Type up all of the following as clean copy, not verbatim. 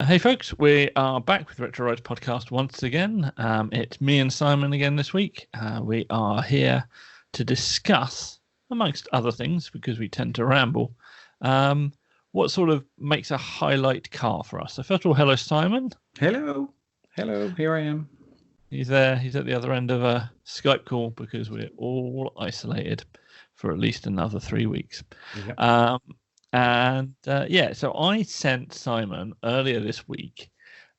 Hey folks, we are back with Retro Rides podcast once again. It's me and Simon again this week. We are here to discuss, amongst other things, because we tend to ramble, what sort of makes a highlight car for us. So first of all, hello Simon. Hello, here I am. He's there. He's at the other end of a Skype call because we're all isolated for at least another 3 weeks. Yep. So I sent Simon earlier this week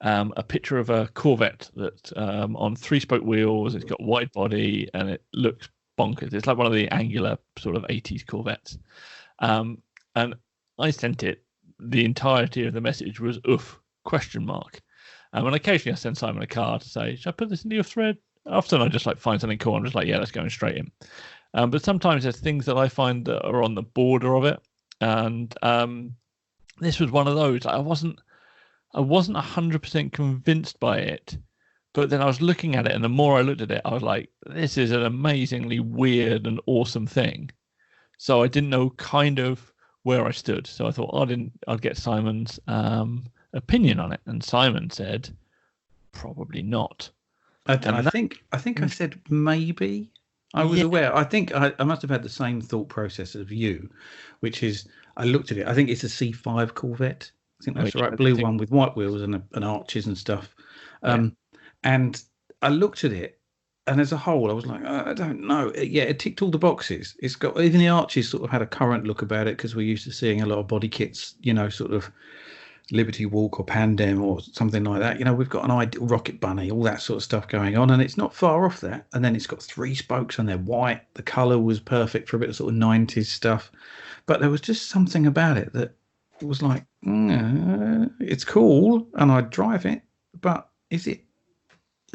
a picture of a Corvette that on 3-spoke wheels. It's got wide body and it looks bonkers. It's like one of the angular sort of 80s Corvettes. And I sent it. The entirety of the message was "oof?" ? And occasionally I send Simon a card to say, "Should I put this into your thread?" Often I just like find something cool. I'm just like, "Yeah, let's go straight in." But sometimes there's things that I find that are on the border of it. And this was one of those. I wasn't 100% convinced by it, but then I was looking at it, and the more I looked at it, I was like, "This is an amazingly weird and awesome thing." So I didn't know kind of where I stood. So I thought I'd get Simon's opinion on it, and Simon said, "Probably not." I think I said maybe. I was aware. I think I must have had the same thought process as you, which is I looked at it. I think it's a C5 Corvette. I think that's the right blue one with white wheels and arches and stuff. And I looked at it, and as a whole, I was like, I don't know. Yeah, it ticked all the boxes. It's got even the arches sort of had a current look about it because we're used to seeing a lot of body kits, sort of Liberty Walk or Pandem or something like that. We've got an ideal Rocket Bunny, all that sort of stuff going on, and it's not far off that. And then it's got 3 spokes and they're white. The colour was perfect for a bit of sort of 90s stuff. But there was just something about it that was like, it's cool and I'd drive it, but is it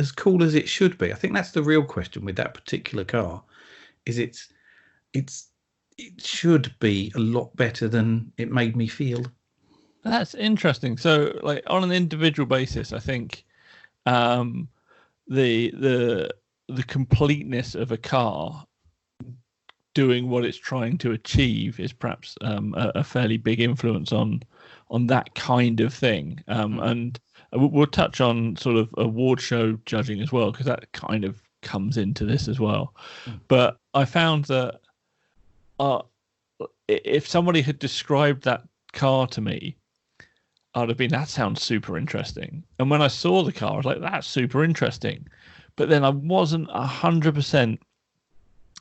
as cool as it should be? I think that's the real question with that particular car. It should be a lot better than it made me feel. That's interesting. So, like on an individual basis, I think the completeness of a car doing what it's trying to achieve is perhaps a fairly big influence on that kind of thing. And we'll touch on sort of award show judging as well, because that kind of comes into this as well. But I found that if somebody had described that car to me, I'd have been, that sounds super interesting. And when I saw the car, I was like, that's super interesting. But then I wasn't 100%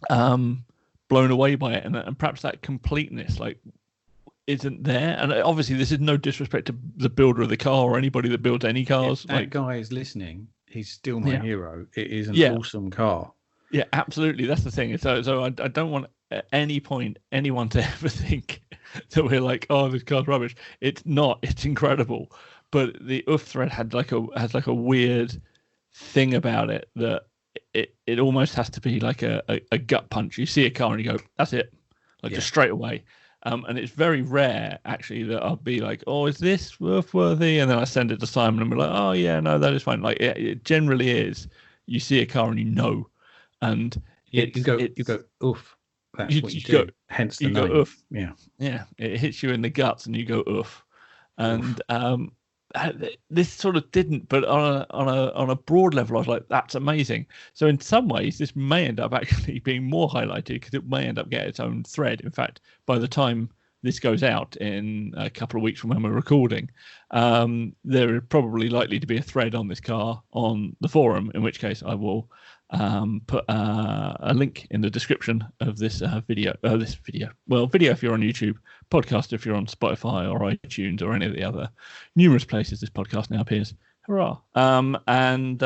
blown away by it. And perhaps that completeness isn't there. And obviously this is no disrespect to the builder of the car or anybody that builds any cars. If that guy is listening, he's still my hero. It is an awesome car. Yeah, absolutely. That's the thing. So I don't want at any point anyone to ever think that we're like, "Oh, this car's rubbish." It's not. It's incredible. But the oof thread has like a weird thing about it that it almost has to be like a gut punch. You see a car and you go, "That's it," just straight away. And it's very rare actually that I'll be like, "Oh, is this oof worthy?" And then I send it to Simon and we're like, "Oh yeah, no, that is fine." Like it generally is. You see a car and you know, and you go oof. That's what you do. Hence the name. Go oof. Yeah. It hits you in the guts, and you go oof. And this sort of didn't, but on a broad level, I was like, that's amazing. So in some ways, this may end up actually being more highlighted because it may end up getting its own thread. In fact, by the time this goes out in a couple of weeks from when we're recording, there is probably likely to be a thread on this car on the forum. In which case, I will put a link in the description of this video. Video if you're on YouTube, podcast if you're on Spotify or iTunes or any of the other numerous places this podcast now appears. Hurrah! And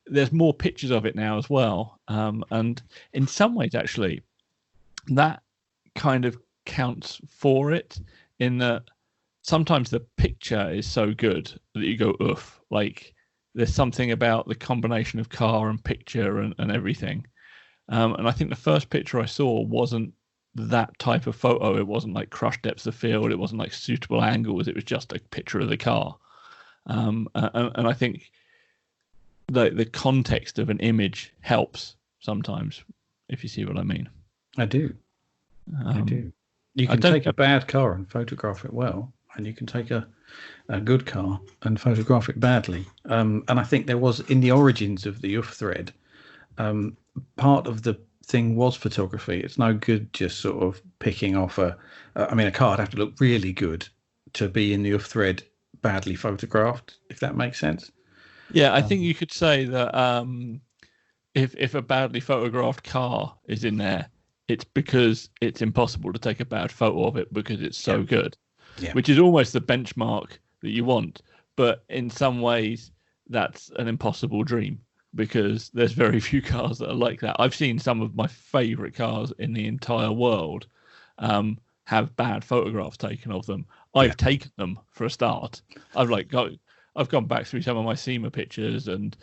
there's more pictures of it now as well. And in some ways, actually, that kind of counts for it in that sometimes the picture is so good that you go oof. Like there's something about the combination of car and picture and everything. And I think the first picture I saw wasn't that type of photo. It wasn't like crushed depths of field. It wasn't like suitable angles. It was just a picture of the car. And I think the context of an image helps sometimes, if you see what I mean. I do. I do. You can take a bad car and photograph it well. and you can take a good car and photograph it badly. And I think there was, in the origins of the Oooof thread, part of the thing was photography. It's no good just sort of picking off a car would have to look really good to be in the Oooof thread badly photographed, if that makes sense. Yeah, I think you could say that if a badly photographed car is in there, it's because it's impossible to take a bad photo of it because it's so good, which is almost the benchmark that you want. But in some ways, that's an impossible dream because there's very few cars that are like that. I've seen some of my favorite cars in the entire world have bad photographs taken of them. I've taken them for a start. I've gone back through some of my SEMA pictures and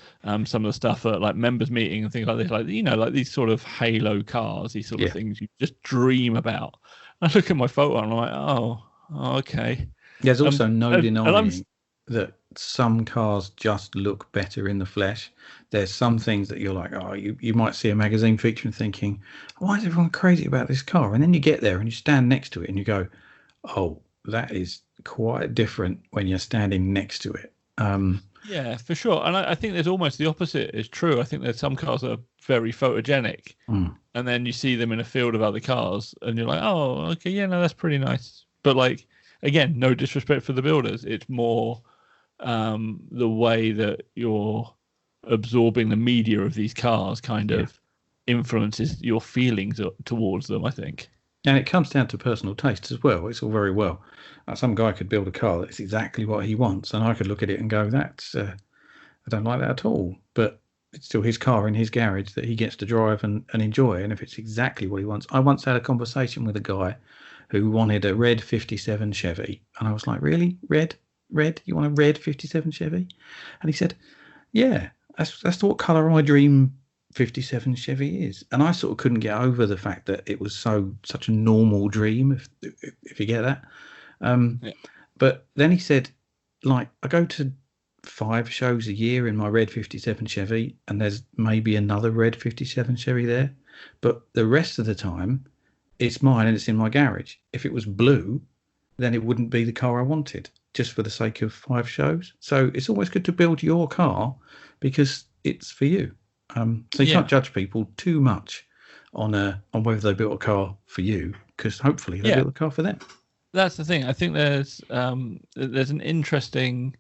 some of the stuff at like members meeting and things like this, like like these sort of halo cars, these sort of things you just dream about. I look at my photo and I'm like, oh okay. There's also no denying that some cars just look better in the flesh. There's some things that you're like, oh, you might see a magazine feature and thinking, why is everyone crazy about this car? And then you get there and you stand next to it and you go, oh, that is quite different when you're standing next to it. Yeah, for sure. And I think there's almost the opposite is true. I think there's some cars that are very photogenic and then you see them in a field of other cars and you're like, oh, okay, yeah, no, that's pretty nice. But like, again, no disrespect for the builders. It's more the way that you're absorbing the media of these cars kind of influences your feelings towards them, I think. And it comes down to personal taste as well. It's all very well. Some guy could build a car that's exactly what he wants, and I could look at it and go, "That's I don't like that at all." But it's still his car in his garage that he gets to drive and enjoy. And if it's exactly what he wants, I once had a conversation with a guy who wanted a red '57 Chevy, and I was like, "Really, red? You want a red '57 Chevy?" And he said, "Yeah, that's what colour my dream '57 Chevy is." And I sort of couldn't get over the fact that it was such a normal dream, if you get that. But then he said, like, I go to 5 shows a year in my red '57 Chevy, and there's maybe another red '57 Chevy there, but the rest of the time it's mine and it's in my garage. If it was blue, then it wouldn't be the car I wanted, just for the sake of 5 shows. So it's always good to build your car because it's for you. So you can't judge people too much on whether they built a car for you, because hopefully they built a car for them. That's the thing. I think there's an interesting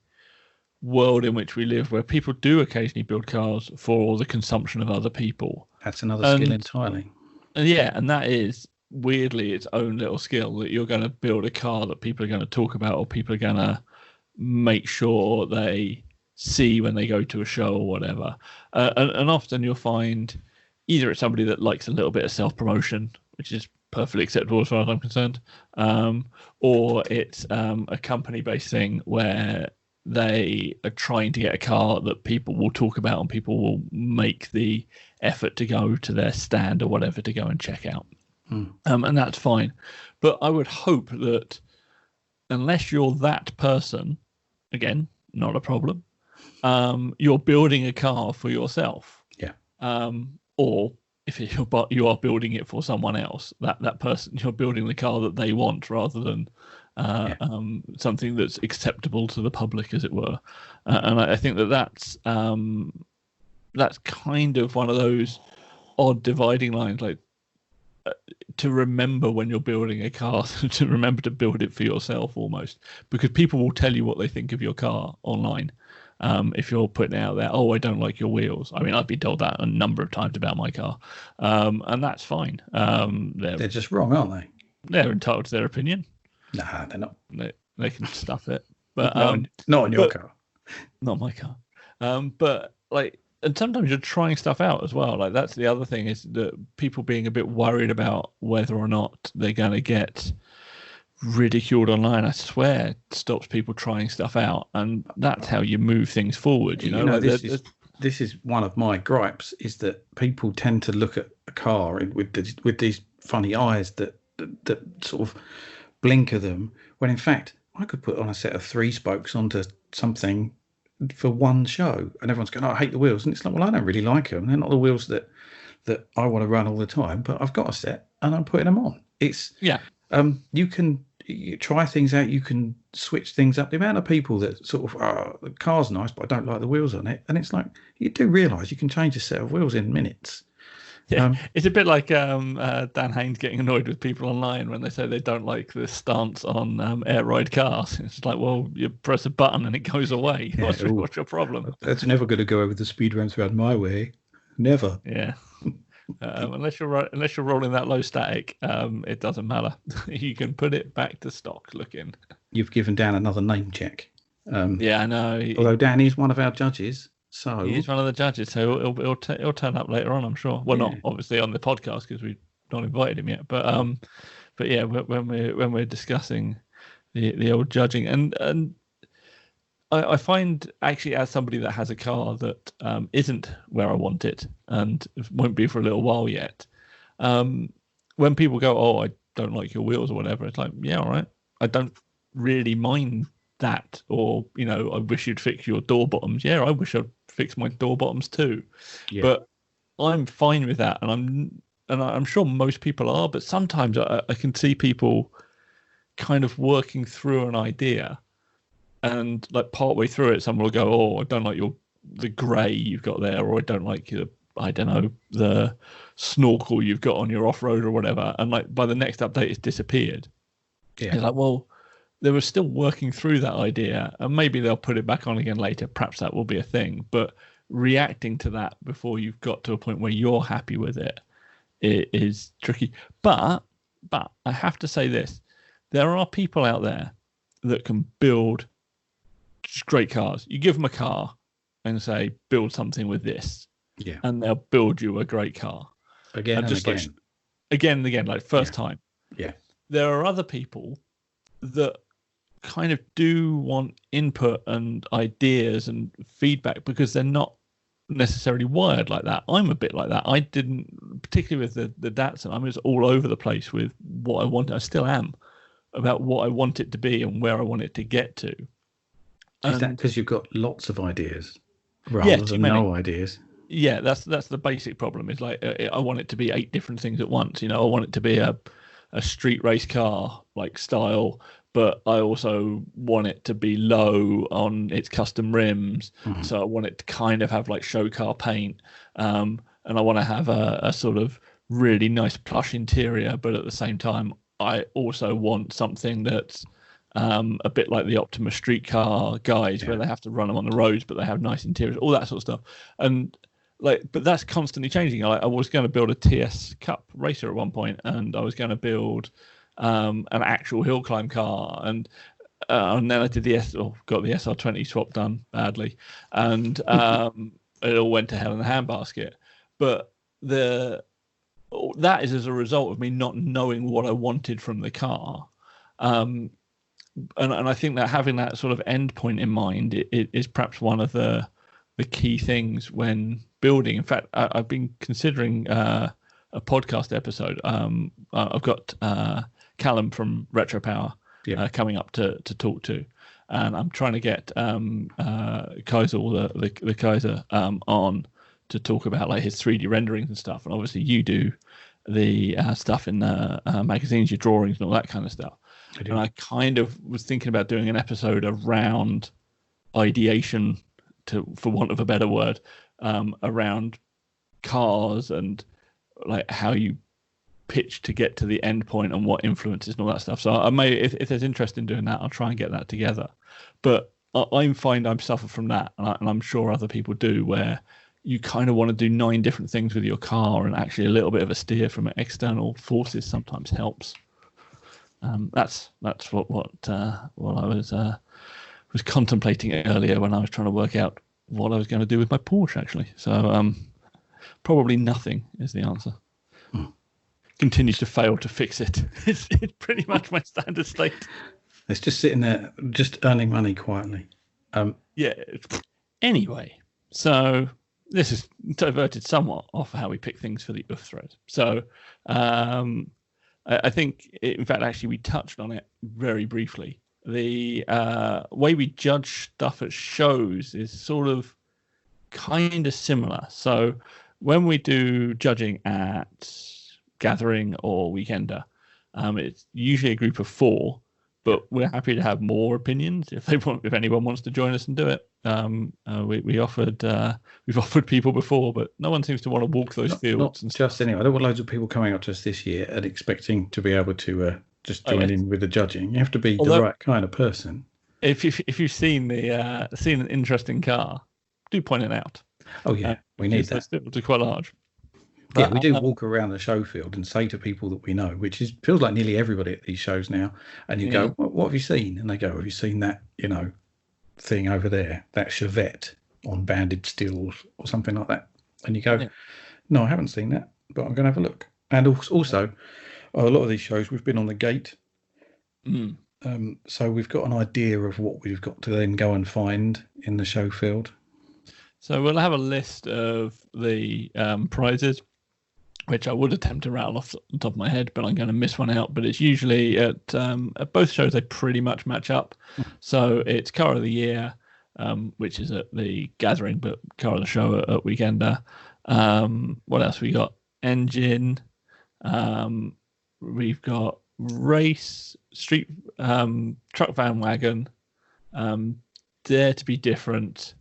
world in which we live where people do occasionally build cars for the consumption of other people. That's another skill entirely. And that is weirdly its own little skill, that you're going to build a car that people are going to talk about or people are going to make sure they see when they go to a show or whatever. And often you'll find either it's somebody that likes a little bit of self-promotion, which is perfectly acceptable as far as I'm concerned, or it's a company-based thing where they are trying to get a car that people will talk about and people will make the effort to go to their stand or whatever to go and check out. And that's fine. But I would hope that unless you're that person, again, not a problem, you're building a car for yourself. Yeah. Or if you are building it for someone else, that person, you're building the car that they want rather than something that's acceptable to the public, as it were. And I think that's kind of one of those odd dividing lines, like to remember when you're building a car, to remember to build it for yourself almost, because people will tell you what they think of your car online. If you're putting it out there, oh, I don't like your wheels. I mean, I've been told that a number of times about my car, and that's fine. They're just wrong, aren't they? They're entitled to their opinion. Nah, they're not. They can stuff it, but not on your car, not my car. But like, and sometimes you're trying stuff out as well. Like that's the other thing, is that people being a bit worried about whether or not they're going to get ridiculed online, I swear, stops people trying stuff out, and that's how you move things forward. You know, like this is one of my gripes, is that people tend to look at a car with these funny eyes that sort of blinker them, when in fact I could put on a set of 3 spokes onto something for one show, and everyone's going, oh, I hate the wheels, and it's like, well, I don't really like them. They're not the wheels that I want to run all the time, but I've got a set and I'm putting them on. It's you can, you try things out. You can switch things up. The amount of people that sort of, the car's nice, but I don't like the wheels on it. And it's like, you do realise you can change a set of wheels in minutes. Yeah, it's a bit like Dan Haynes getting annoyed with people online when they say they don't like the stance on air ride cars. It's like, well, you press a button and it goes away. Yeah, What's your problem? That's never going to go over the speed ramps around my way. Never. Yeah. Unless you're rolling that low static, it doesn't matter. You can put it back to stock looking. You've given Dan another name check. Yeah, I know. Although Dan is one of our judges, so he's one of the judges, so he'll turn up later on, I'm sure. Well, not obviously on the podcast because we've not invited him yet, but yeah, when we're discussing the old judging, and I find actually as somebody that has a car that isn't where I want it and won't be for a little while yet, when people go, "Oh, I don't like your wheels" or whatever, it's like, yeah, all right, I don't really mind that, or I wish you'd fix your door bottoms. Yeah, I wish I'd fix my door bottoms too. Yeah. But I'm fine with that, and I'm sure most people are. But sometimes I can see people kind of working through an idea, and like partway through it, someone will go, "Oh, I don't like the grey you've got there," or "I don't like the snorkel you've got on your off road or whatever." And like by the next update, it's disappeared. Yeah, it's like, well, they were still working through that idea, and maybe they'll put it back on again later. Perhaps that will be a thing. But reacting to that before you've got to a point where you're happy with it is tricky. But I have to say this: there are people out there that can build just great cars. You give them a car and say, build something with this, and they'll build you a great car again and again. Like, again and again, like first time. Yeah. There are other people that kind of do want input and ideas and feedback because they're not necessarily wired like that. I'm a bit like that. I didn't, particularly with the Datsun, I was all over the place with what I wanted. I still am about what I want it to be and where I want it to get to. Is that because you've got lots of ideas rather than no ideas? Yeah, that's the basic problem. Is like I want it to be 8 different things at once. I want it to be a street race car like style, but I also want it to be low on its custom rims. Mm-hmm. So I want it to kind of have like show car paint, and I want to have a sort of really nice plush interior, but at the same time I also want something that's a bit like the Optima streetcar guys, where they have to run them on the roads, but they have nice interiors, all that sort of stuff. And but that's constantly changing. I was going to build a TS Cup racer at one point, and I was going to build an actual hill climb car, and then I did got the SR20 swap done badly, and it all went to hell in a handbasket. But that is as a result of me not knowing what I wanted from the car. And I think that having that sort of end point in mind is perhaps one of the key things when building. In fact, I've been considering a podcast episode. I've got Callum from Retro Power coming up to talk to, and I'm trying to get Kaisel, the Kaiser, on to talk about like his 3D renderings and stuff. And obviously you do the stuff in the magazines, your drawings and all that kind of stuff. And I kind of was thinking about doing an episode around ideation, for want of a better word, around cars and like how you pitch to get to the end point and what influences and all that stuff. So I may, if there's interest in doing that, I'll try and get that together. But I find I'm suffer from that, and I'm sure other people do, where you kind of want to do 9 different things with your car, and actually a little bit of a steer from external forces sometimes helps. That's what I was contemplating earlier when I was trying to work out what I was going to do with my Porsche, actually. So probably nothing is the answer. Continues to fail to fix it. It's pretty much my standard state. It's just sitting there, just earning money quietly. Yeah. Anyway, so this is diverted somewhat off how we pick things for the Oooof thread. So I think, in fact, actually, we touched on it very briefly. The way we judge stuff at shows is sort of kind of similar. So when we do judging at Gathering or Weekender, it's usually a group of 4, but we're happy to have more opinions if anyone wants to join us and do it. We've offered people before, but no one seems to want to walk those fields. Not just anyway. There were loads of people coming up to us this year and expecting to be able to just join in with the judging. You have to be the right kind of person. If you've seen seen an interesting car, do point it out. Oh yeah, we need that. It's quite large. But, we do walk around the show field and say to people that we know, which feels like nearly everybody at these shows now. And you go, what have you seen? And they go, have you seen that, thing over there, that Chevette on banded stills or something like that? And you go, no, I haven't seen that, but I'm going to have a look. And also, a lot of these shows, we've been on the gate. So we've got an idea of what we've got to then go and find in the show field. So we'll have a list of the prizes, which I would attempt to rattle off the top of my head, but I'm going to miss one out. But it's usually at both shows, they pretty much match up. So it's Car of the Year, which is at the Gathering, but Car of the Show at Weekender. What else we got? Engine. We've got Race, Street, Truck, Van, Wagon, Dare to Be Different,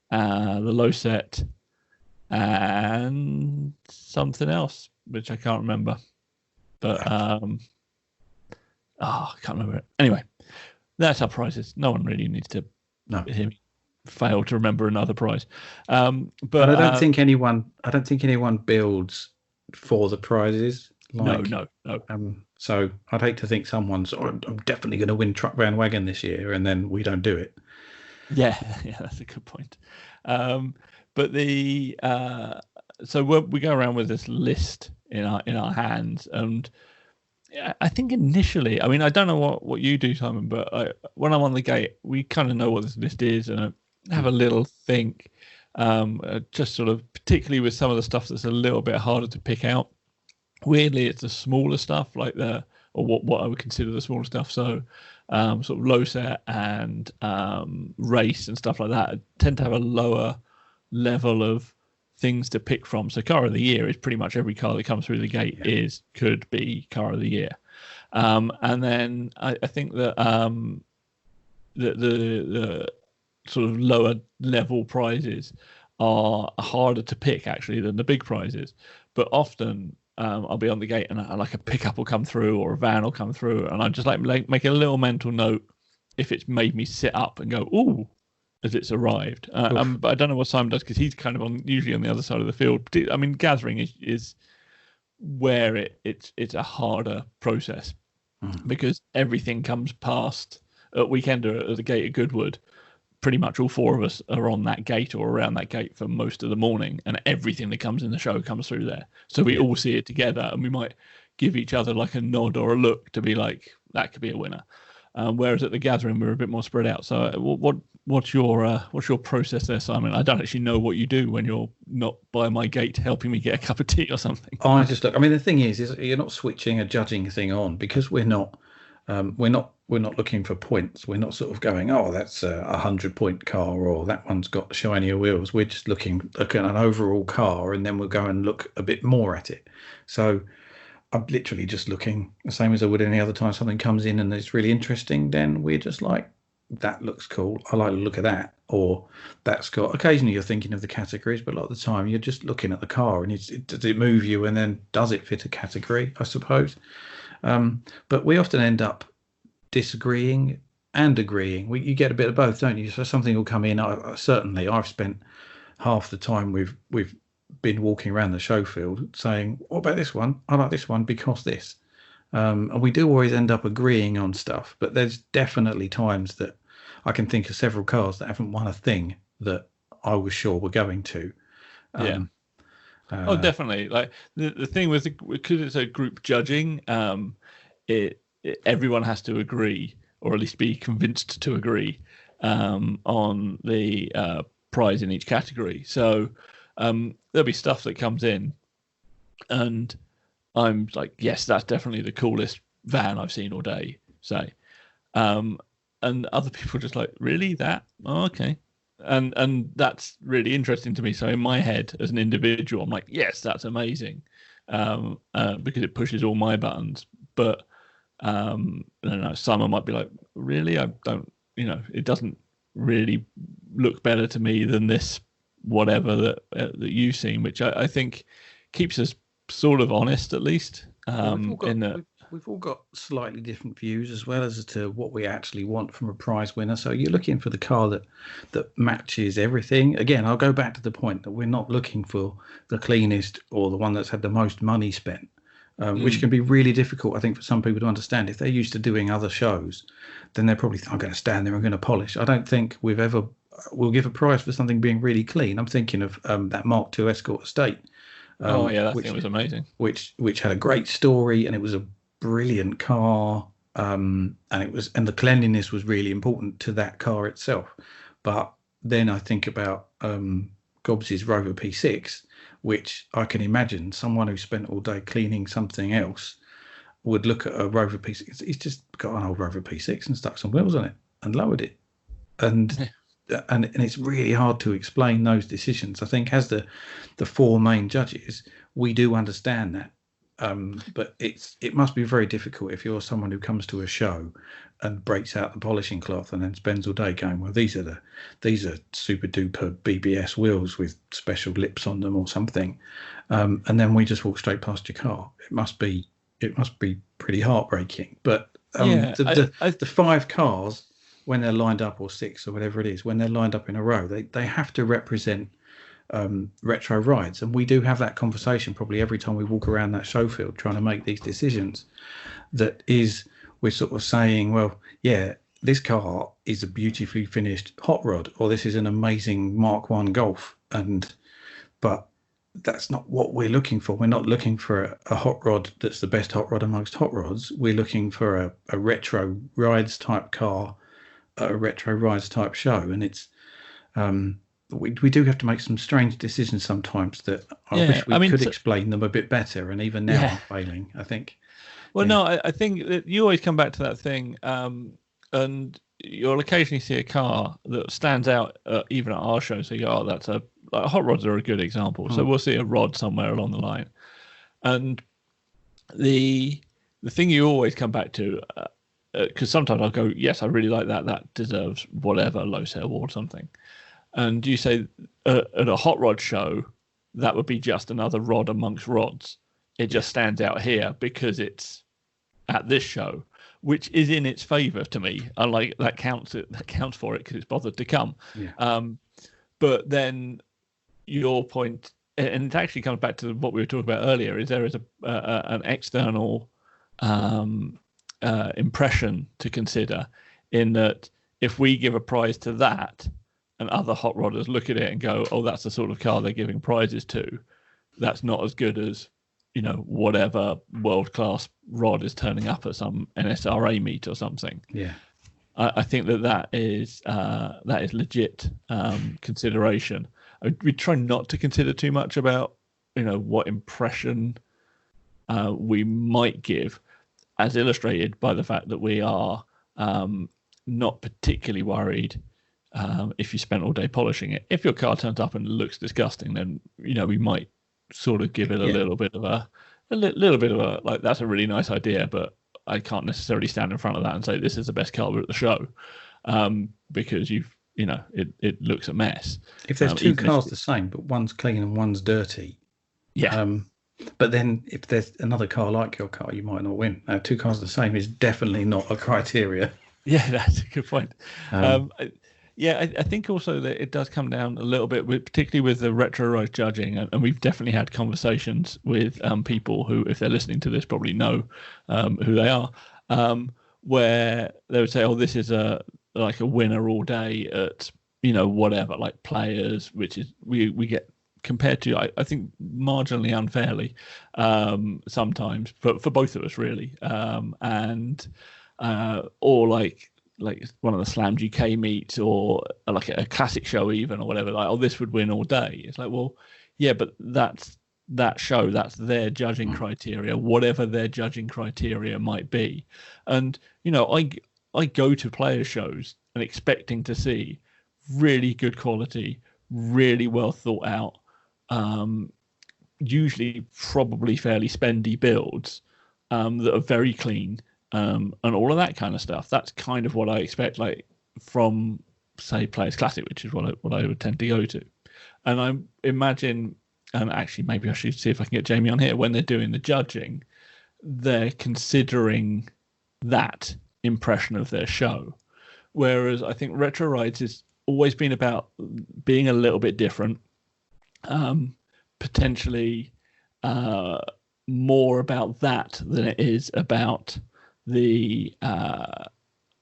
the Low Set, and something else which I can't remember, but I can't remember it. Anyway, that's our prizes. No one really needs to fail to remember another prize. But I don't think anyone builds for the prizes. No. So I'd hate to think someone's, I'm definitely going to win Truck, Van, Wagon this year, and then we don't do it. Yeah, that's a good point. But so we go around with this list in our hands, and I think initially, I mean, I don't know what you do, Simon, but when I'm on the gate, we kind of know what this list is, and I have a little think, just sort of, particularly with some of the stuff that's a little bit harder to pick out. Weirdly, it's the smaller stuff, like what I would consider the smaller stuff. So sort of low set and race and stuff like that tend to have a lower level of things to pick from. So Car of the Year is pretty much every car that comes through the gate could be Car of the Year. And then I think that the sort of lower level prizes are harder to pick actually than the big prizes. But often I'll be on the gate and like a pickup will come through or a van will come through, and I just like make a little mental note if it's made me sit up and go, ooh, as it's arrived. But I don't know what Simon does because he's kind of usually on the other side of the field. I mean, gathering is where it's a harder process because everything comes past at Weekender at the gate at Goodwood. Pretty much all four of us are on that gate or around that gate for most of the morning, and everything that comes in the show comes through there. So we all see it together, and we might give each other like a nod or a look to be like, that could be a winner. Whereas at the gathering, we're a bit more spread out. So what's your process there, Simon? I don't actually know what you do when you're not by my gate helping me get a cup of tea or something. I just look. I mean, the thing is you're not switching a judging thing on because we're not looking for points. We're not sort of going, oh, that's a 100-point car, or that one's got shinier wheels. We're just looking at an overall car, and then we'll go and look a bit more at it. So I'm literally just looking the same as I would any other time something comes in and it's really interesting. Then we're just like, that looks cool. I like to look at that. Or that's got, occasionally you're thinking of the categories, but a lot of the time you're just looking at the car and does it move you, and then does it fit a category, I suppose. But we often end up disagreeing and agreeing. You get a bit of both, don't you? So something will come in. Certainly I've spent half the time we've been walking around the show field saying, what about this one? I like this one because this. And we do always end up agreeing on stuff, but there's definitely times that I can think of several cars that haven't won a thing that I was sure were going to. Definitely. Like the thing with because it's a group judging, everyone has to agree, or at least be convinced to agree on the prize in each category. So there'll be stuff that comes in, and I'm like, yes, that's definitely the coolest van I've seen all day, say. And other people are just like, really? That? Oh, okay. And that's really interesting to me. So in my head, as an individual, I'm like, yes, that's amazing, because it pushes all my buttons. But I don't know, someone might be like, really, I don't, it doesn't really look better to me than this whatever that you've seen, which I think keeps us sort of honest, at least. Well, we've all got In that, we've all got slightly different views as well as to what we actually want from a prize winner. So you're looking for the car that matches everything. Again, I'll go back to the point that we're not looking for the cleanest or the one that's had the most money spent, which can be really difficult, I think, for some people to understand. If they're used to doing other shows, then they're probably I'm going to stand there, I'm going to polish. I don't think we'll give a prize for something being really clean. I'm thinking of that Mark II Escort Estate. oh yeah, that thing was amazing. Which had a great story, and it was a brilliant car, and the cleanliness was really important to that car itself. But then I think about Gobbs's Rover P6, which I can imagine someone who spent all day cleaning something else would look at a Rover P6. He's just got an old Rover P6 and stuck some wheels on it and lowered it, and it's really hard to explain those decisions. I think as the four main judges, we do understand that, but it must be very difficult if you're someone who comes to a show and breaks out the polishing cloth and then spends all day going, well, these are super duper BBS wheels with special lips on them or something, and then we just walk straight past your car. It must be pretty heartbreaking. But the five cars, when they're lined up, or six or whatever it is, when they're lined up in a row, they have to represent retro rides. And we do have that conversation probably every time we walk around that show field trying to make these decisions. That is, we're sort of saying, well, yeah, this car is a beautifully finished hot rod, or this is an amazing Mark I Golf. But that's not what we're looking for. We're not looking for a hot rod that's the best hot rod amongst hot rods. We're looking for a retro rides type car, a retro rides type show. And it's we do have to make some strange decisions sometimes that I wish we could explain them a bit better, and even now I'm failing, I think. Well, no, I think that you always come back to that thing, and you'll occasionally see a car that stands out even at our show, so you go, oh, that's like hot rods are a good example. So we'll see a rod somewhere along the line, and the thing you always come back to, because sometimes I'll go, yes, I really like that deserves whatever low sale award or something. And you say at a hot rod show, that would be just another rod amongst rods. It just stands out here because it's at this show, which is in its favour to me. I like that counts for it because it's bothered to come. Yeah. But then your point, and it actually comes back to what we were talking about earlier, is there is an external impression to consider, in that if we give a prize to that and other hot rodders look at it and go, oh, that's the sort of car they're giving prizes to, that's not as good as, whatever world-class rod is turning up at some NSRA meet or something. Yeah, I think that is legit consideration. We try not to consider too much about, what impression we might give, as illustrated by the fact that we are not particularly worried if you spent all day polishing it. If your car turns up and looks disgusting, then we might sort of give it a little bit of a like, that's a really nice idea, but I can't necessarily stand in front of that and say this is the best car at the show, because it looks a mess. If there's two cars the same, but one's clean and one's dirty, but then if there's another car like your car, you might not win. Two cars the same is definitely not a criteria. Yeah, that's a good point. I think also that it does come down a little bit, particularly with the Retro Rides judging, and we've definitely had conversations with people who, if they're listening to this, probably know who they are, where they would say, oh, this is like a winner all day at, whatever, like Players, which is, we get compared to, I think, marginally unfairly sometimes, for both of us, really. Or like one of the Slam UK meets, or like a classic show even, or whatever, like, oh, this would win all day. It's like, well, yeah, but that's that show, that's their judging criteria, whatever their judging criteria might be. And, I go to player shows and expecting to see really good quality, really well thought out, usually probably fairly spendy builds that are very clean, and all of that kind of stuff. That's kind of what I expect, like from say Players Classic, which is what I would tend to go to. And I imagine, and actually maybe I should see if I can get Jamie on here, when they're doing the judging, they're considering that impression of their show. Whereas I think Retro Rides has always been about being a little bit different, potentially more about that than it is about the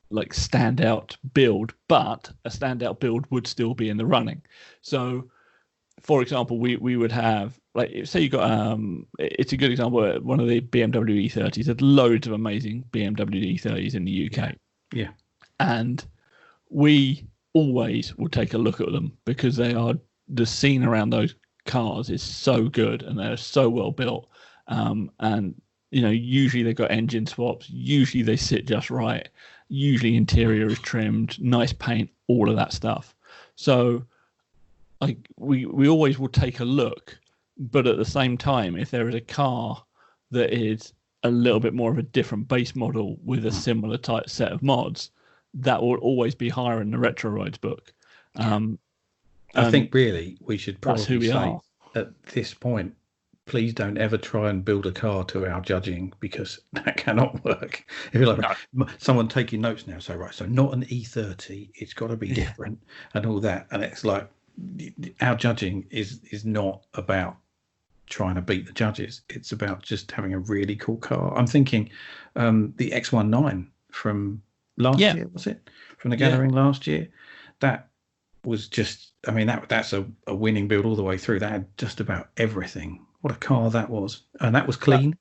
like standout build, but a standout build would still be in the running. So for example, we would have, like, say you got it's a good example, one of the BMW E30s had loads of amazing BMW E30s in the UK. Yeah. And we always will take a look at them because the scene around those cars is so good and they're so well built. And usually they've got engine swaps, usually they sit just right, usually interior is trimmed, nice paint, all of that stuff. So like we always will take a look, but at the same time, if there is a car that is a little bit more of a different base model with a similar type set of mods, that will always be higher in the Retro Rides book. I think really we should probably say are. At this point, please don't ever try and build a car to our judging, because that cannot work. If you're like, no. Someone taking notes now, so right, so not an E30, it's got to be different and all that. And it's like, our judging is not about trying to beat the judges. It's about just having a really cool car. I'm thinking the X19 from last year, was it? From the gathering last year? That was just, I mean, that's a winning build all the way through. That had just about everything. What a car that was. And that was clean.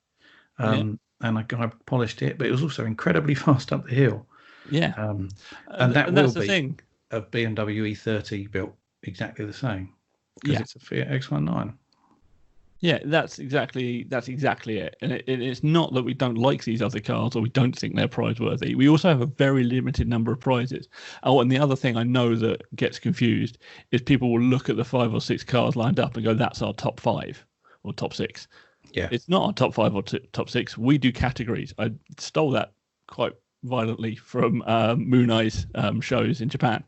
And a guy polished it, but it was also incredibly fast up the hill. Yeah. And that that's will be the thing. A BMW E30 built exactly the same, because it's a Fiat X19. Yeah, that's exactly it. And it's not that we don't like these other cars or we don't think they're prize worthy. We also have a very limited number of prizes. Oh, and the other thing I know that gets confused is people will look at the 5 or 6 cars lined up and go, that's our top 5 or top 6. Yeah, it's not our top 5 or top 6. We do categories. I stole that quite violently from Moon Eye's shows in Japan,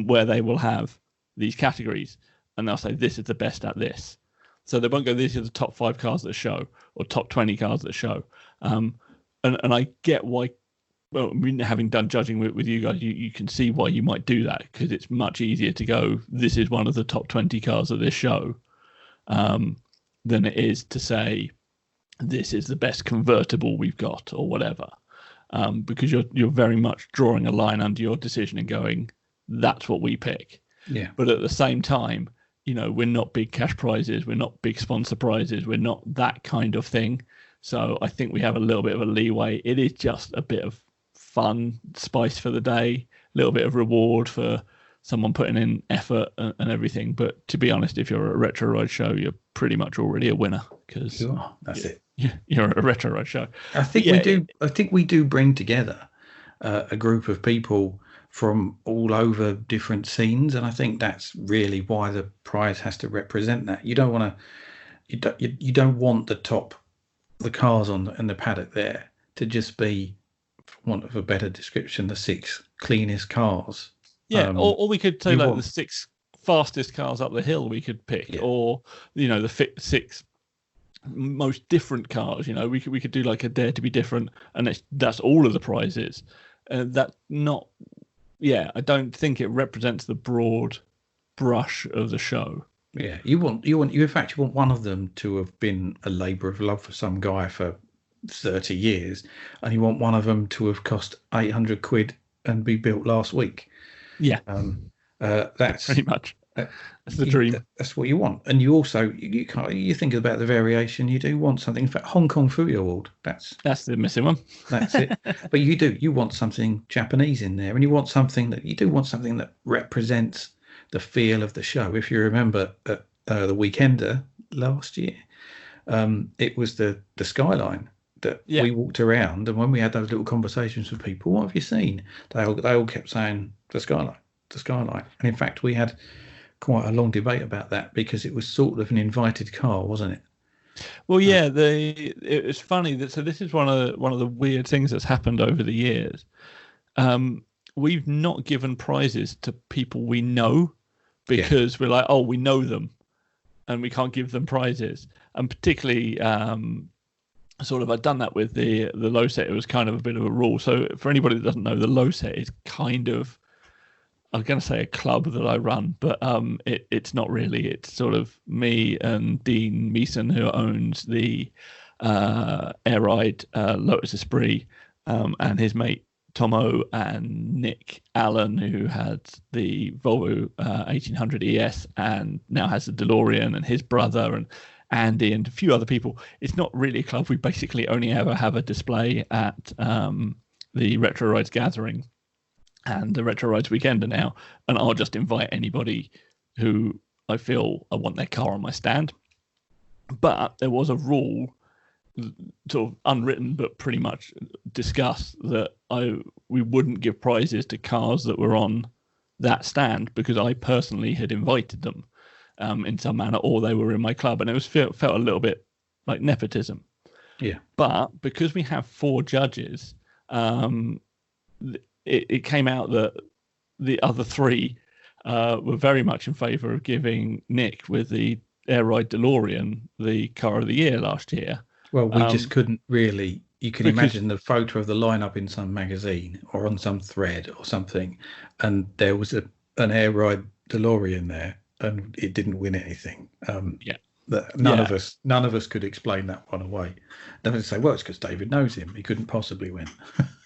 where they will have these categories and they'll say this is the best at this. So they won't go, these are the top 5 cars at the show or top 20 cars at the show. And I get why, well, I mean, having done judging with you guys, you can see why you might do that, because it's much easier to go, this is one of the top 20 cars at this show, than it is to say, this is the best convertible we've got or whatever. Because you're very much drawing a line under your decision and going, that's what we pick. Yeah. But at the same time, we're not big cash prizes. We're not big sponsor prizes. We're not that kind of thing. So I think we have a little bit of a leeway. It is just a bit of fun, spice for the day, a little bit of reward for someone putting in effort and everything. But to be honest, if you're at a Retro Ride show, you're pretty much already a winner, because you're at a Retro Ride show. I think we do bring together a group of people from all over different scenes, and I think that's really why the prize has to represent that. You don't want to, you don't want the cars in the paddock there to just be, for want of a better description, the 6 cleanest cars. Yeah, or we could say the 6 fastest cars up the hill we could pick, or the 6 most different cars. We could do like a dare to be different, and that's all of the prizes. That's not. Yeah, I don't think it represents the broad brush of the show. Yeah, you in fact want one of them to have been a labour of love for some guy for 30 years, and you want one of them to have cost 800 quid and be built last week. Yeah, that's pretty much. That's the dream. That's what you want, and you also you think about the variation. You do want something. In fact, Hong Kong Foodie Award. That's the missing one. That's it. But you want something Japanese in there, and you want something that represents the feel of the show. If you remember at the Weekender last year, it was the skyline that we walked around, and when we had those little conversations with people, what have you seen? They all kept saying the skyline. And in fact, we had quite a long debate about that, because it was sort of an invited car, wasn't it? Well, yeah, it was funny that so this is one of the weird things that's happened over the years. We've not given prizes to people we know because we're like, oh, we know them, and we can't give them prizes. And particularly, sort of, I'd done that with the low set. It was kind of a bit of a rule. So for anybody that doesn't know, the low set is kind of, I was going to say a club that I run, but it's not really. It's sort of me and Dean Meeson, who owns the Air Ride Lotus Esprit, and his mate Tomo and Nick Allen, who had the Volvo 1800 ES and now has the DeLorean, and his brother and Andy and a few other people. It's not really a club. We basically only ever have a display at the Retro Rides Gathering and the Retro Rides Weekender now, and I'll just invite anybody who I feel I want their car on my stand. But there was a rule, sort of unwritten but pretty much discussed, that we wouldn't give prizes to cars that were on that stand because I personally had invited them in some manner, or they were in my club, and it was felt a little bit like nepotism. Yeah. But because we have 4 judges, it came out that the other 3 were very much in favour of giving Nick with the Air Ride DeLorean the car of the year last year. Well, we just couldn't really. You can imagine the photo of the lineup in some magazine or on some thread or something, and there was an Air Ride DeLorean there, and it didn't win anything. None of us could explain that one away. Then they say, well, it's because David knows him. He couldn't possibly win.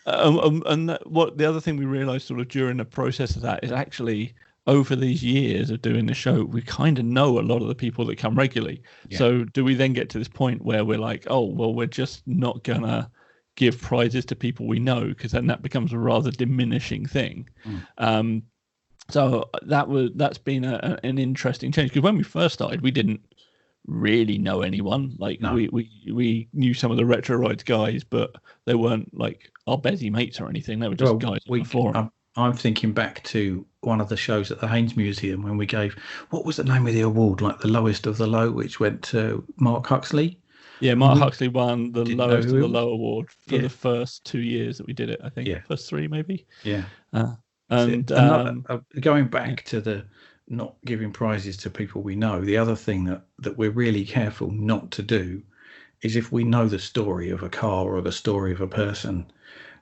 And what the other thing we realised sort of during the process of that is actually over these years of doing the show, we kind of know a lot of the people that come regularly. Yeah. So do we then get to this point where we're like, oh, well, we're just not going to give prizes to people we know, because then that becomes a rather diminishing thing. So that's been an interesting change, because when we first started, we didn't really know anyone. Like we knew some of the Retro Rides guys, but they weren't like our busy mates or anything. They were just guys on the forum. I'm thinking back to one of the shows at the Haynes Museum when we gave, what was the name of the award, like the lowest of the low, which went to Mark Huxley. Yeah, Mark Huxley won the lowest of the low award for the first 2 years that we did it, I think. Yeah. First 3 maybe. Yeah. And going back to the not giving prizes to people we know, the other thing that we're really careful not to do is, if we know the story of a car or the story of a person,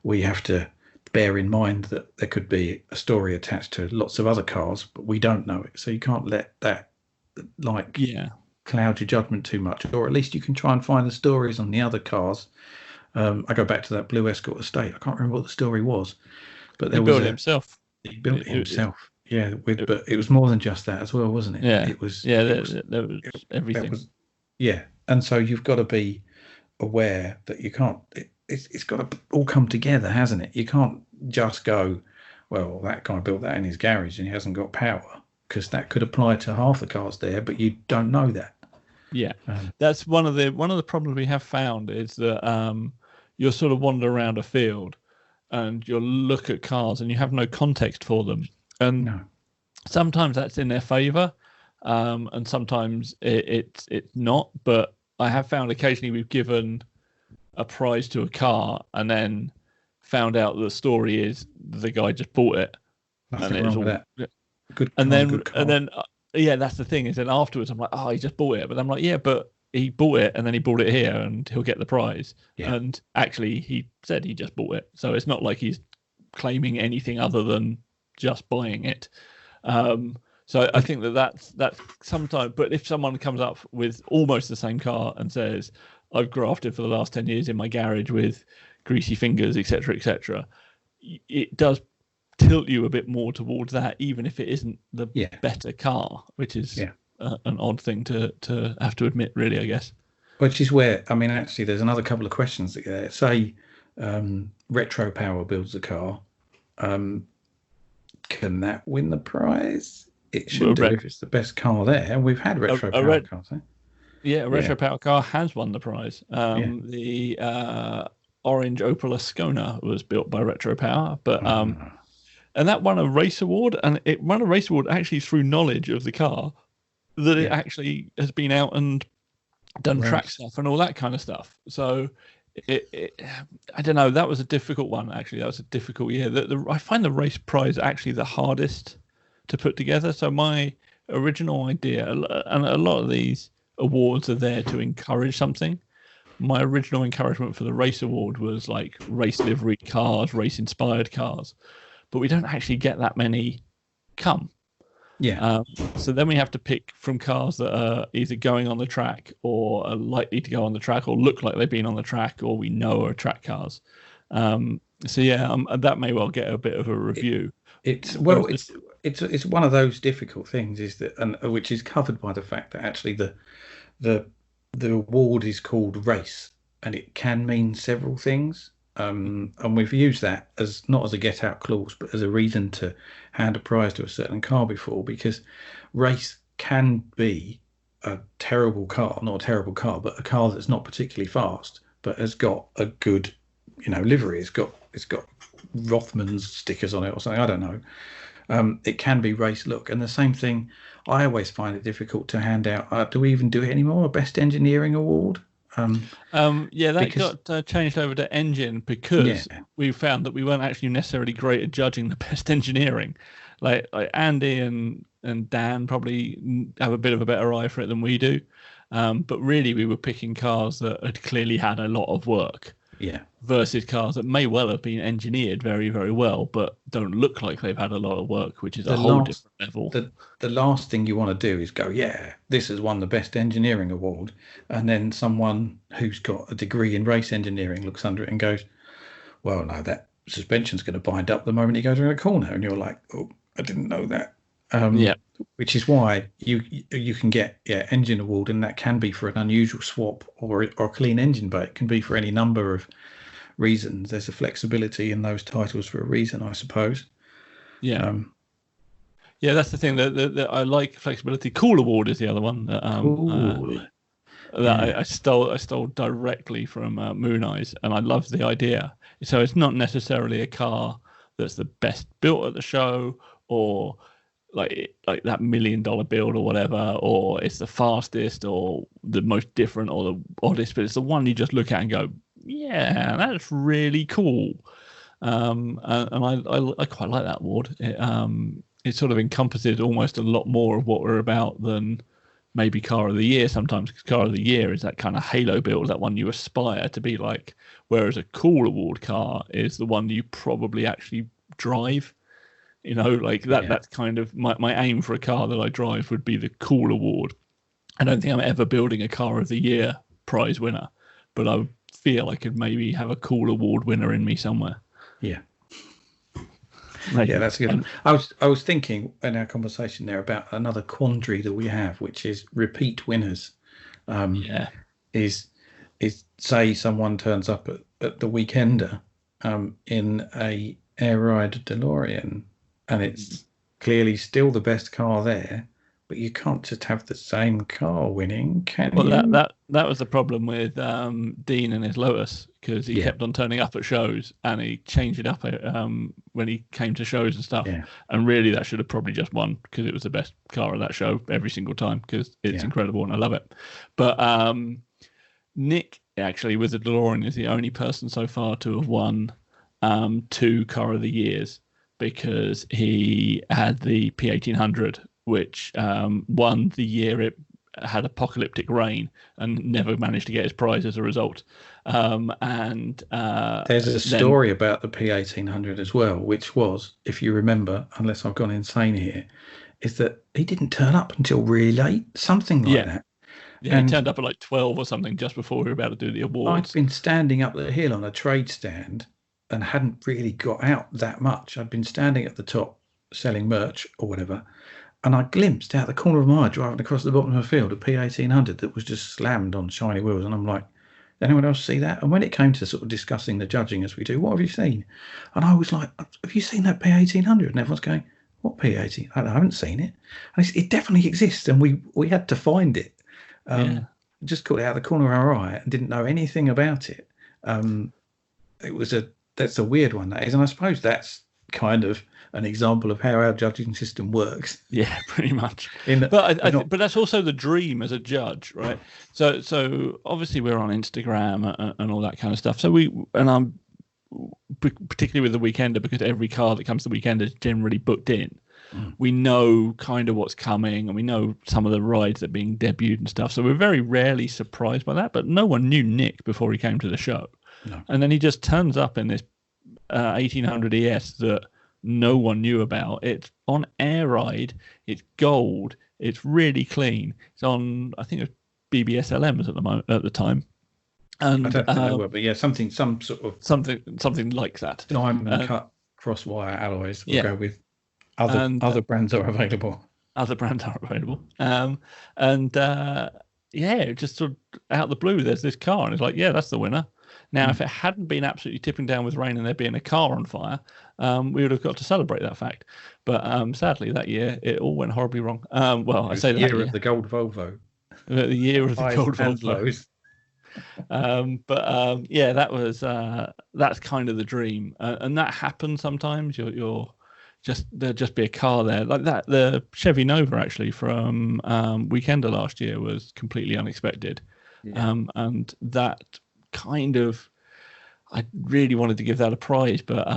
we have to bear in mind that there could be a story attached to lots of other cars, but we don't know it. So you can't let that cloud your judgment too much, or at least you can try and find the stories on the other cars. I go back to that Blue Escort Estate. I can't remember what the story was, but he built it himself. He built it himself. But it was more than just that as well, wasn't it? Yeah, it was. Yeah, there was everything. And so you've got to be aware that you can't. It's got to all come together, hasn't it? You can't just go, well, that guy built that in his garage and he hasn't got power, because that could apply to half the cars there, but you don't know that. Yeah, that's one of the problems we have found, is that you'll sort of wander around a field and you'll look at cars and you have no context for them, and sometimes that's in their favour, and sometimes it's not. But I have found occasionally we've given a prize to a car and then found out the story is the guy just bought it. Nothing wrong with that. Good. And then that's the thing, is then afterwards I'm like, oh, he just bought it, but I'm like, yeah, but he bought it and then he bought it here and he'll get the prize. And actually he said he just bought it, so it's not like he's claiming anything other than just buying it. So I think that's sometimes. But if someone comes up with almost the same car and says, I've grafted for the last 10 years in my garage with greasy fingers, etc., it does tilt you a bit more towards that, even if it isn't the better car, which is an odd thing to have to admit, really, I guess. Which is where, I mean, actually, there's another couple of questions there. Say Retro Power builds a car. Can that win the prize? It should do if it's the best car there. We've had Retro Power cars, eh? Yeah, a Retro Power car has won the prize. The orange Opel Ascona was built by Retro Power, but and that won a race award, and it won a race award actually through knowledge of the car, that it actually has been out and done track Right. stuff and all that kind of stuff. So I don't know. That was a difficult one, actually. That was a difficult year. I find the race prize actually the hardest to put together. So my original idea, and a lot of these awards are there to encourage something. My original encouragement for the race award was like race livery cars, race inspired cars, but we don't actually get that many come. Yeah. So then we have to pick from cars that are either going on the track or are likely to go on the track or look like they've been on the track or we know are track cars. So yeah, that may well get a bit of a review. It's one of those difficult things, is that, and which is covered by the fact that actually the award is called race, and it can mean several things. And we've used that as not as a get out clause, but as a reason to hand a prize to a certain car before, because race can be a terrible car, not a terrible car, but a car that's not particularly fast, but has got a good, livery. It's got Rothman's stickers on it or something. I don't know. It can be race look, and the same thing. I always find it difficult to hand out. Do we even do it anymore? A best engineering award? Yeah, that got changed over to engine because we found that we weren't actually necessarily great at judging the best engineering. Like Andy and Dan probably have a bit of a better eye for it than we do. But really, we were picking cars that had clearly had a lot of work. Yeah. Versus cars that may well have been engineered very, very well, but don't look like they've had a lot of work, which is a whole different level. The last thing you want to do is go, yeah, this has won the best engineering award, and then someone who's got a degree in race engineering looks under it and goes, well, no, that suspension's going to bind up the moment he goes around a corner, and you're like, oh, I didn't know that. Which is why you can get engine award, and that can be for an unusual swap or a clean engine, but it can be for any number of reasons. There's a flexibility in those titles for a reason, I suppose. Yeah. Yeah, that's the thing that I like. Flexibility. Cool award is the other one that Cool. I stole directly from Moon Eyes, and I love the idea. So it's not necessarily a car that's the best built at the show, or like that $1 million build or whatever, or it's the fastest or the most different or the oddest, but it's the one you just look at and go, yeah, that's really cool. And I quite like that award. It sort of encompasses almost a lot more of what we're about than maybe Car of the Year sometimes, because Car of the Year is that kind of halo build, that one you aspire to be like, whereas a cool award car is the one you probably actually drive. Like that. Yeah. That's kind of my aim for a car that I drive would be the cool award. I don't think I'm ever building a Car of the Year prize winner, but I feel I could maybe have a cool award winner in me somewhere. Yeah. Yeah, that's good. I was thinking in our conversation there about another quandary that we have, which is repeat winners. Is say someone turns up at the Weekender in a Air Ride DeLorean, and it's clearly still the best car there, but you can't just have the same car winning, can you? Well, that was the problem with Dean and his Lotus, because he kept on turning up at shows, and he changed it up when he came to shows and stuff. Yeah. And really, that should have probably just won, because it was the best car at that show every single time, because it's incredible and I love it. But Nick, actually, with the DeLorean, is the only person so far to have won 2 Car of the Years, because he had the P1800, which won the year it had apocalyptic rain and never managed to get his prize as a result. And there's a story about the P1800 as well, which was, if you remember, unless I've gone insane here, is that he didn't turn up until really late, something like that. Yeah, he turned up at like 12 or something just before we were about to do the awards. I'd been standing up the hill on a trade stand and hadn't really got out that much. I'd been standing at the top selling merch or whatever, and I glimpsed out the corner of my eye driving across the bottom of the field a P1800 that was just slammed on shiny wheels, and I'm like, anyone else see that? And when it came to sort of discussing the judging as we do, what have you seen? And I was like, have you seen that P1800? And everyone's going, what P18? I haven't seen it. And it definitely exists, and we had to find it. Just caught it out of the corner of our eye and didn't know anything about it. That's a weird one, that is, and I suppose that's kind of an example of how our judging system works. Yeah, pretty much. But But that's also the dream as a judge, right? So obviously we're on Instagram and all that kind of stuff. So I'm particularly with the Weekender, because every car that comes to the Weekender is generally booked in. We know kind of what's coming, and we know some of the rides that are being debuted and stuff. So we're very rarely surprised by that. But no one knew Nick before he came to the show. No. And then he just turns up in this 1800 ES that no one knew about. It's on Air Ride. It's gold. It's really clean. It's on, I think, it's BBS LMs at the time. And I don't know, but some sort of something like that. Diamond cut crosswire alloys. We'll go with. Other brands are available. Other brands are available. Just sort of out of the blue, there's this car, and it's like, yeah, that's the winner. Now, if it hadn't been absolutely tipping down with rain and there being a car on fire, we would have got to celebrate that fact. But sadly, that year, it all went horribly wrong. I say that year of the gold Volvo. The year of the gold Volvo. That's kind of the dream. And that happens sometimes. There'll just be a car there like that. The Chevy Nova actually from Weekender last year was completely unexpected. And that kind of, I really wanted to give that a prize, but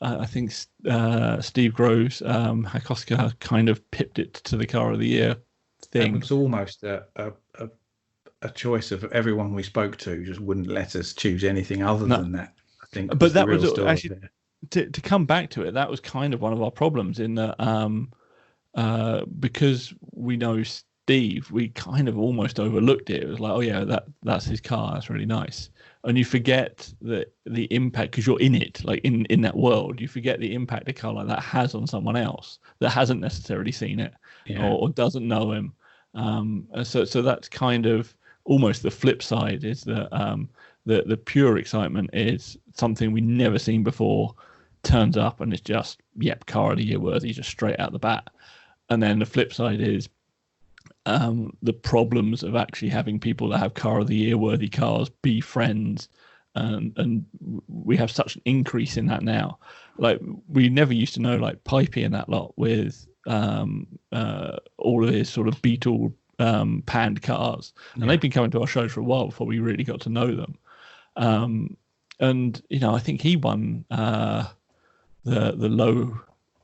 I think Steve Groves, Hakoska kind of pipped it to the car of the year thing. It was almost a choice of everyone we spoke to just wouldn't let us choose anything other than that. I think, but that was actually to come back to it. That was kind of one of our problems in that because we know Steve, we kind of almost overlooked it. It was like, oh yeah, that's his car. That's really nice. And you forget the impact, because you're in it, like in that world. You forget the impact a car like that has on someone else that hasn't necessarily seen it or doesn't know him. So that's kind of almost the flip side, is that the pure excitement is something we never seen before, turns up and it's just, car of the year worthy, just straight out the bat. And then the flip side is the problems of actually having people that have car of the year worthy cars be friends, and we have such an increase in that now. Like, we never used to know, like Pipey and that lot with all of his sort of Beetle panned cars, and they've been coming to our shows for a while before we really got to know them. And I think he won the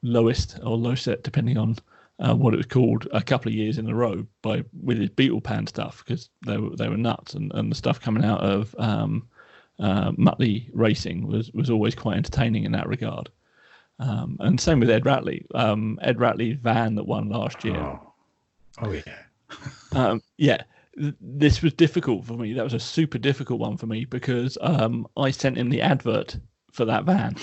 lowest or low set, depending on what it was called, a couple of years in a row with his Beetle pan stuff, because they were nuts, and the stuff coming out of Muttley Racing was always quite entertaining in that regard. And same with Ed Ratley. Ed Ratley's van that won last year. This was difficult for me. That was a super difficult one for me, because I sent him the advert for that van.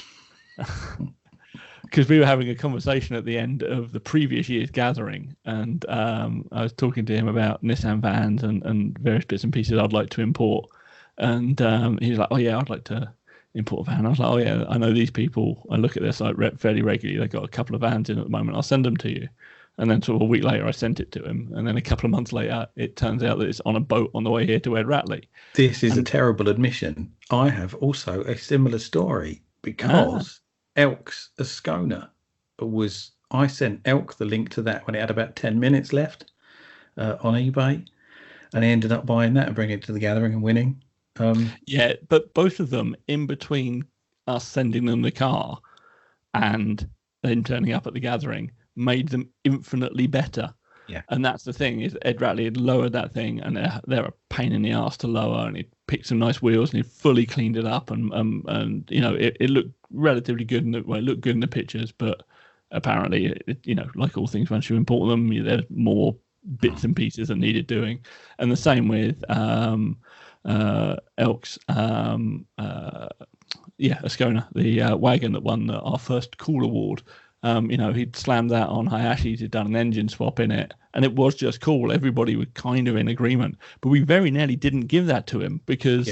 Because we were having a conversation at the end of the previous year's gathering, and I was talking to him about Nissan vans and various bits and pieces I'd like to import. And he was like, oh yeah, I'd like to import a van. I was like, oh yeah, I know these people. I look at their site fairly regularly. They've got a couple of vans in at the moment. I'll send them to you. And then sort of a week later, I sent it to him. And then a couple of months later, it turns out that it's on a boat on the way here to Ed Ratley. This is a terrible admission. I have also a similar story, because Elk's Ascona I sent Elk the link to that when it had about 10 minutes left on eBay. And he ended up buying that and bringing it to the gathering and winning. But both of them, in between us sending them the car and then turning up at the gathering, made them infinitely better. And that's the thing, is Ed Ratley had lowered that thing, and they're a pain in the ass to lower, and he picked some nice wheels and he fully cleaned it up, and it looked relatively good, and it looked good in the pictures, but apparently like all things, once you import them, there's more bits and pieces that needed doing. And the same with Elk's Ascona, the wagon that won our first Cool Award. He'd slammed that on Hayashi's, he'd done an engine swap in it, and it was just cool. Everybody was kind of in agreement, but we very nearly didn't give that to him, because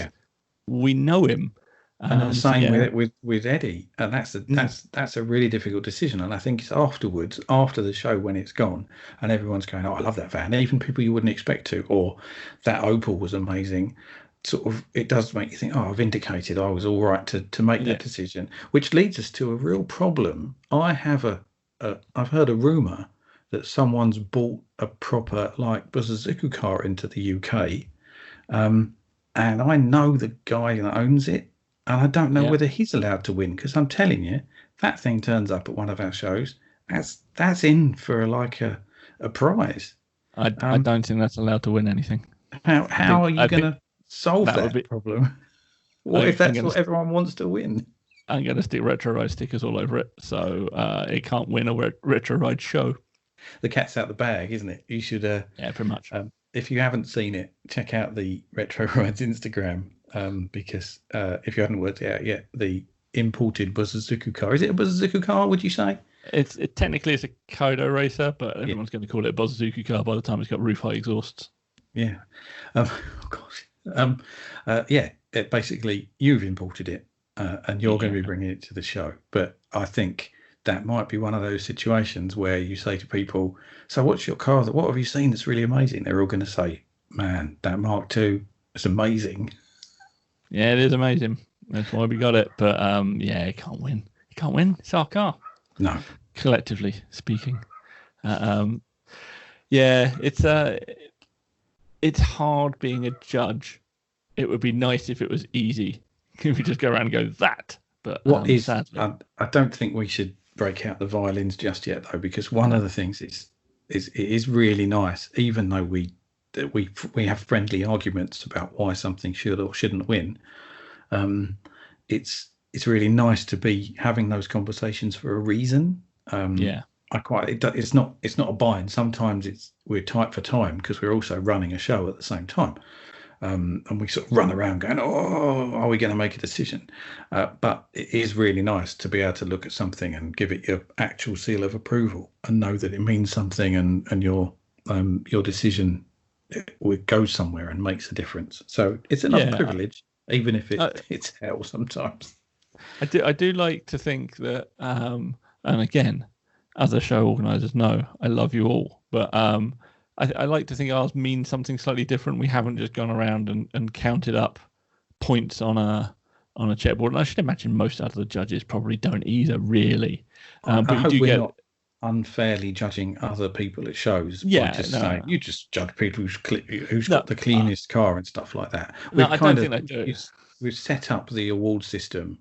we know him. And the same with Eddie, and that's a really difficult decision. And I think it's afterwards, after the show, when it's gone and everyone's going, oh, I love that van, even people you wouldn't expect to, or that Opel was amazing. sort of, it does make you think, oh, I've indicated I was all right to make Yeah. that decision, which leads us to a real problem. I've heard a rumor that someone's bought a proper like Suzuki car into the UK, and I know the guy that owns it, and I don't know Yeah. whether he's allowed to win, because I'm telling you, that thing turns up at one of our shows. That's in for like a prize. I don't think that's allowed to win anything. How are you I going think to solve that would that be. problem? What if I'm that's gonna what everyone wants to win? I'm gonna stick Retro Ride stickers all over it, so it can't win a Retro Ride show. The cat's out the bag, isn't it? You should, Yeah, pretty much. if you haven't seen it, check out the Retro Rides Instagram, because if you haven't worked it out yet, the imported Suzuki car. Is it a Suzuki car, would you say? Technically it's a Kodo racer, but everyone's going to call it a Bosuzuki car by the time it's got roof height exhausts. Yeah. Oh, gosh. Yeah, basically you've imported it, and you're going to be bringing it to the show. But I think that might be one of those situations where you say to people, so what's your car? What have you seen that's really amazing? They're all going to say, man, that Mark II, it's amazing. Yeah, it is amazing. That's why we got it. But yeah, it can't win. It can't win. It's our car. No. Collectively speaking. Yeah, it's hard being a judge. It would be nice if it was easy. If we just go around and go that. But sadly, I don't think we should break out the violins just yet, though, because one of the things is it is really nice, even though we have friendly arguments about why something should or shouldn't win. It's really nice to be having those conversations for a reason. yeah. It's not a bind. Sometimes we're tight for time because we're also running a show at the same time. And we sort of run around going, oh, are we going to make a decision? But it is really nice to be able to look at something and give it your actual seal of approval and know that it means something, and your decision goes somewhere and makes a difference. So it's another privilege, even if it's hell sometimes. I do like to think that, and again, other show organisers know I love you all, but I like to think ours means something slightly different. We haven't just gone around and counted up points on a checkboard. And I should imagine most out of the judges probably don't either, really. I hope we're not unfairly judging other people at shows. Yeah, saying you just judge people who's got the cleanest car and stuff like that. I don't think they do. We've set up the award system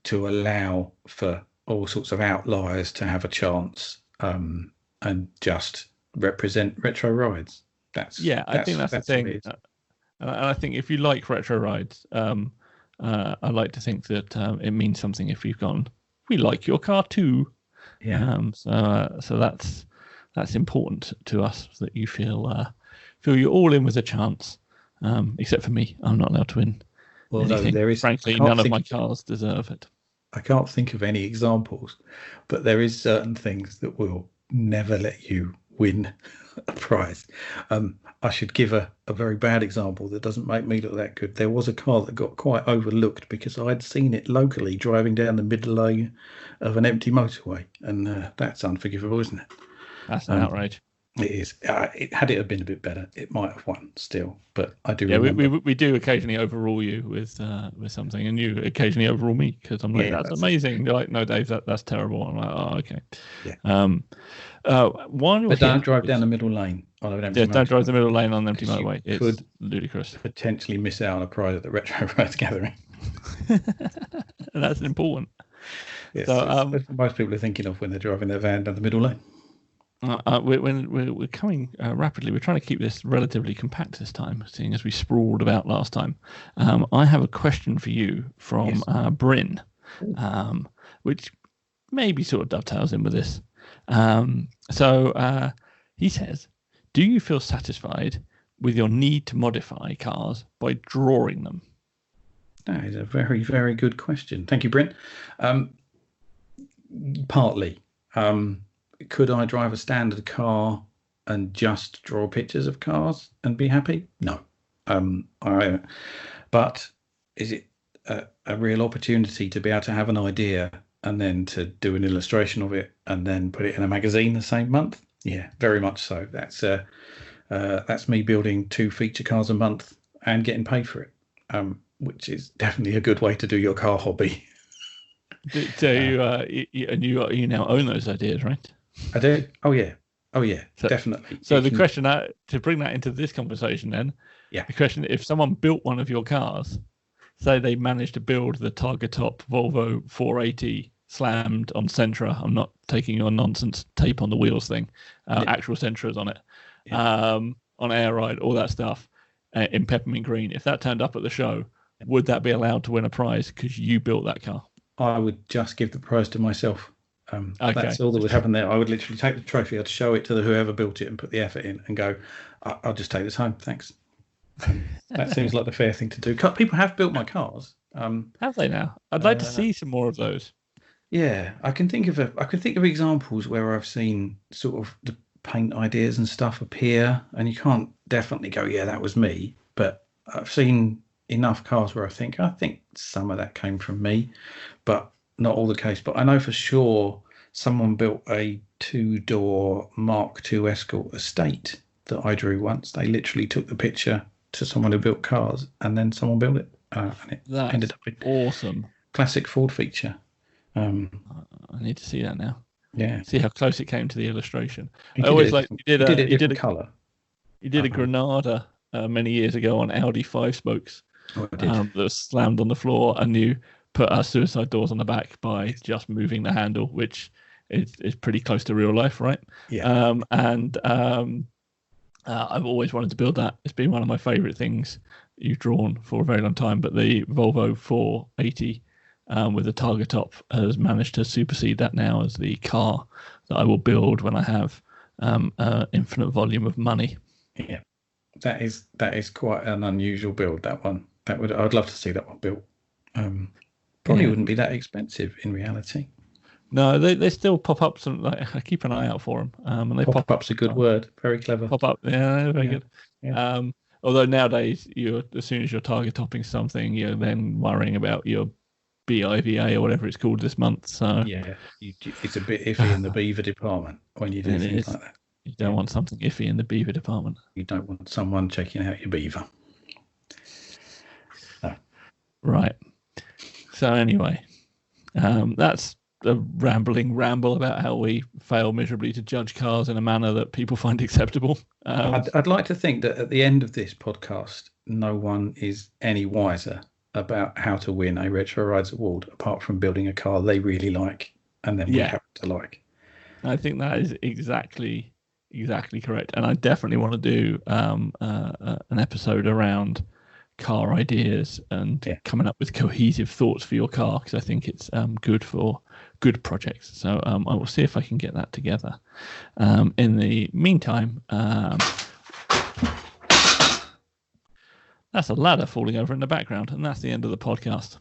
to allow for all sorts of outliers to have a chance, and just represent Retro Rides. I think that's the thing. And I think if you like Retro Rides, I like to think that it means something if you've gone, we like your car too. Yeah. So that's important to us, that you feel you're all in with a chance. Except for me, I'm not allowed to win. Well, anything. No, there is. Frankly, none of my cars deserve it. I can't think of any examples, but there is certain things that will never let you win a prize. I should give a very bad example that doesn't make me look that good. There was a car that got quite overlooked because I'd seen it locally driving down the middle lane of an empty motorway, and that's unforgivable, isn't it? That's an outrage. It is. Had it been a bit better, it might have won still. But I do. Yeah, we do occasionally overrule you with something, and you occasionally overrule me because I'm like, that's amazing. You're like, no, Dave, that's terrible. I'm like, oh, okay. Yeah. But don't drive down the middle lane on an empty motorway. Don't drive the middle lane on an empty motorway. It's ludicrous. Potentially miss out on a prize at the Retro Rides Gathering. And that's important. Yes, so, most people are thinking of when they're driving their van down the middle lane. We're coming rapidly. We're trying to keep this relatively compact this time, seeing as we sprawled about last time. I have a question for you from Bryn, which maybe sort of dovetails in with this. So he says, do you feel satisfied with your need to modify cars by drawing them? That is a very, very good question. Thank you, Bryn. Partly. Could I drive a standard car and just draw pictures of cars and be happy? No. But is it a real opportunity to be able to have an idea and then to do an illustration of it and then put it in a magazine the same month? Yeah, very much so. That's me building 2 feature cars a month and getting paid for it. which is definitely a good way to do your car hobby. So you now own those ideas, right? I do. Oh yeah, definitely. So the question to bring that into this conversation, then, the question: if someone built one of your cars, say they managed to build the Targa Top Volvo 480 slammed on Sentra. I'm not taking your nonsense tape on the wheels thing. Actual Sentras on it, on air ride, all that stuff, in peppermint green. If that turned up at the show, would that be allowed to win a prize because you built that car? I would just give the prize to myself. Okay. That's all that would happen there. I would literally take the trophy, I'd show it to whoever built it and put the effort in and go, I'll just take this home, thanks. That seems like the fair thing to do. People have built my cars. Have they now? I'd like to see some more of those. Yeah, I can think of examples where I've seen sort of the paint ideas and stuff appear, and you can't definitely go, yeah, that was me. But I've seen enough cars where I think some of that came from me, but not all the case. But I know for sure someone built a 2-door Mark II Escort Estate that I drew once. They literally took the picture to someone who built cars, and then someone built it, and it ended up with awesome classic Ford feature. I need to see that now. Yeah, see how close it came to the illustration. I always like you did a color. You did a Granada many years ago on Audi 5-spokes. That was slammed on the floor, and you put suicide doors on the back by just moving the handle, which is pretty close to real life, right? Yeah. I've always wanted to build that. It's been one of my favorite things you've drawn for a very long time. But the Volvo 480 with the Targa Top has managed to supersede that now as the car that I will build when I have infinite volume of money. Yeah, that is quite an unusual build. That one. I'd love to see that one built. Probably wouldn't be that expensive in reality. No, they still pop up. I keep an eye out for them. And they pop up's a good word. Very clever. Pop up, yeah, very good. Yeah. Although nowadays, as soon as you're target topping something, you're then worrying about your BIVA or whatever it's called this month. So yeah, it's a bit iffy in the beaver department when you do things like that. You don't want something iffy in the beaver department. You don't want someone checking out your beaver. No. Right. So anyway, that's a ramble about how we fail miserably to judge cars in a manner that people find acceptable. I'd like to think that at the end of this podcast, no one is any wiser about how to win a Retro Rides award, apart from building a car they really like and then we happen to like. I think that is exactly correct, and I definitely want to do an episode around car ideas and coming up with cohesive thoughts for your car, because I think it's good for good projects. So I will see if I can get that together. In the meantime, that's a ladder falling over in the background, and that's the end of the podcast.